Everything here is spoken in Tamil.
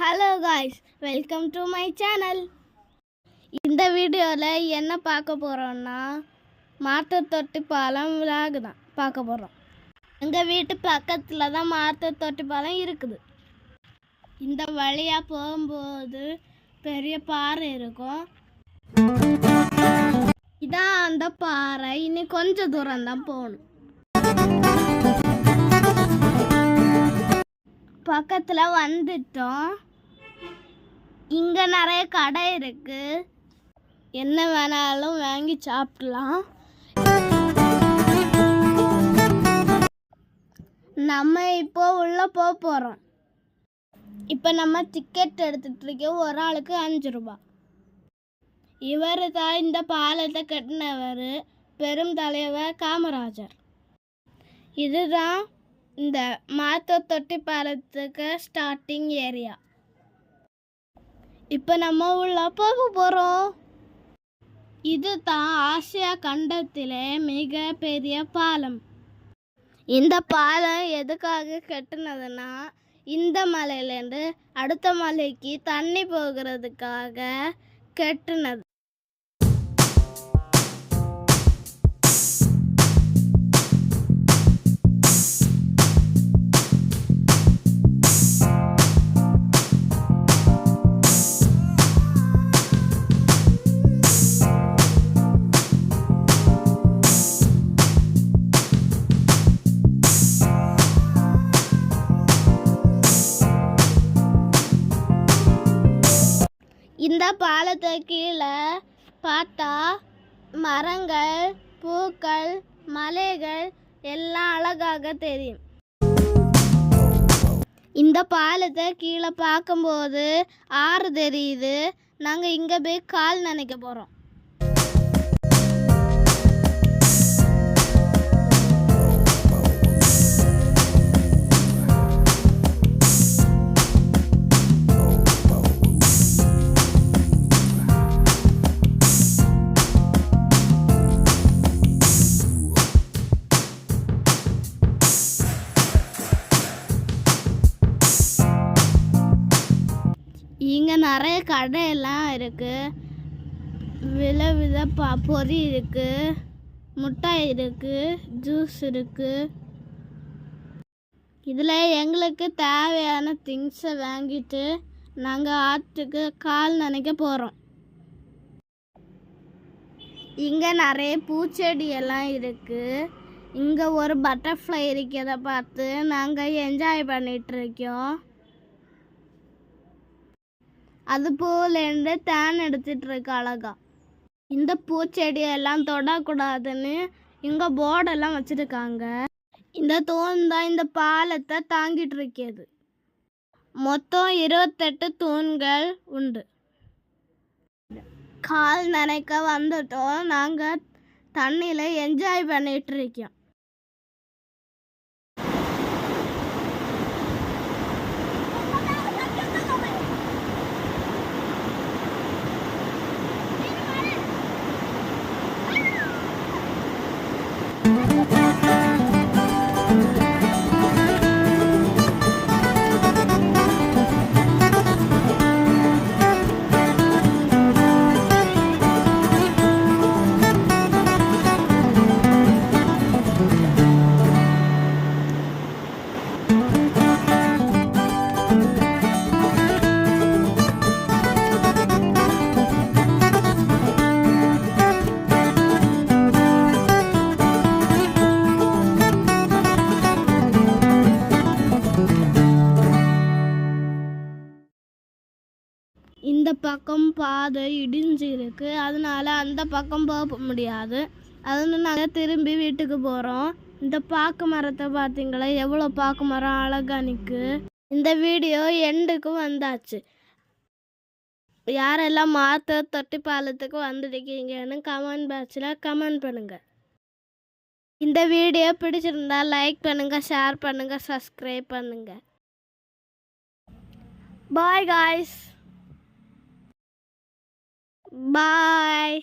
Hello guys, welcome to my channel. இந்த வீடியோவில் என்ன பார்க்க போகிறோன்னா மாட்டுத்தொட்டி பாலம் விழாகு தான் பார்க்க போகிறோம். எங்கள் வீட்டு பக்கத்தில் தான் மாட்டுத்தொட்டி பாலம் இருக்குது. இந்த வழியாக போகும்போது பெரிய பாறை இருக்கும். இதான் அந்த பாறை. இனி கொஞ்சம் தூரம் தான் போகணும். பக்கத்தில் வந்துட்டோம். இங்கே நிறைய கடை இருக்கு. என்ன வேணாலும் வாங்கி சாப்பிடலாம். நம்ம இப்போ உள்ள போகிறோம். இப்போ நம்ம டிக்கெட் எடுத்துட்டு இருக்கோம். ஒரு ஆளுக்கு 5 ரூபாய். இவர் தான் இந்த பாலத்தை கட்டினவர், பெரும் தலைவர் காமராஜர். இதுதான் இந்த மாட்டுத்தொட்டி பாலத்துக்கு ஸ்டார்டிங் ஏரியா. இப்போ நம்ம உள்ள போக போகிறோம். இதுதான் ஆசியா கண்டத்திலே மிக பெரிய பாலம். இந்த பாலம் எதுக்காக கட்டினதுன்னா, இந்த மலையிலேருந்து அடுத்த மலைக்கு தண்ணி போகிறதுக்காக கட்டினது. இந்த பாலத்தை கீழே பார்த்தா மரங்கள், பூக்கள், மலைகள் எல்லாம் அழகாக தெரியும். இந்த பாலத்தை கீழே பார்க்கும்போது ஆறு தெரியுது. நாங்கள் இங்கே போய் கால் நனைக்க போகிறோம். இங்கே நிறைய கடையெல்லாம் இருக்குது. வித பொரி இருக்குது, முட்டாய் இருக்குது, ஜூஸ் இருக்குது. இதில் எங்களுக்கு தேவையான திங்ஸை வாங்கிட்டு நாங்கள் ஆற்றுக்கு கால் நனைக்க போகிறோம். இங்கே நிறைய பூச்செடியெல்லாம் இருக்குது. இங்கே ஒரு பட்டர்ஃப்ளை இருக்கிறத பார்த்து நாங்கள் என்ஜாய் பண்ணிகிட்ருக்கோம். அதுபோல் தேன் எடுத்துட்டு இருக்கு அழகா. இந்த பூச்செடியெல்லாம் தொடக்கூடாதுன்னு இங்கே போர்டெல்லாம் வச்சுருக்காங்க. இந்த தூண் தான் இந்த பாலத்தை தாங்கிட்டு இருக்கிறது. மொத்தம் 28 தூண்கள் உண்டு. கால் நனைக்க வந்துட்டோம். நாங்கள் தண்ணியில் என்ஜாய் பண்ணிட்டு இருக்கோம். இந்த பக்கம் பாதை இடிஞ்சு இருக்கு. அதனால அந்த பக்கம் போக முடியாது. அதனால நாங்கள் திரும்பி வீட்டுக்கு போகிறோம். இந்த பாக்கு மரத்தை பார்த்தீங்களா, எவ்வளோ பாக்கு மரம் அழகா நிற்கு. இந்த வீடியோ எண்டுக்கு வந்தாச்சு. யாரெல்லாம் மாட்டுத்தொட்டி பாலத்துக்கு வந்துருக்கீங்கன்னு கமெண்ட் பாக்ஸில் கமெண்ட் பண்ணுங்கள். இந்த வீடியோ பிடிச்சிருந்தா லைக் பண்ணுங்கள், ஷேர் பண்ணுங்கள், சப்ஸ்கிரைப் பண்ணுங்கள். Bye guys. Bye.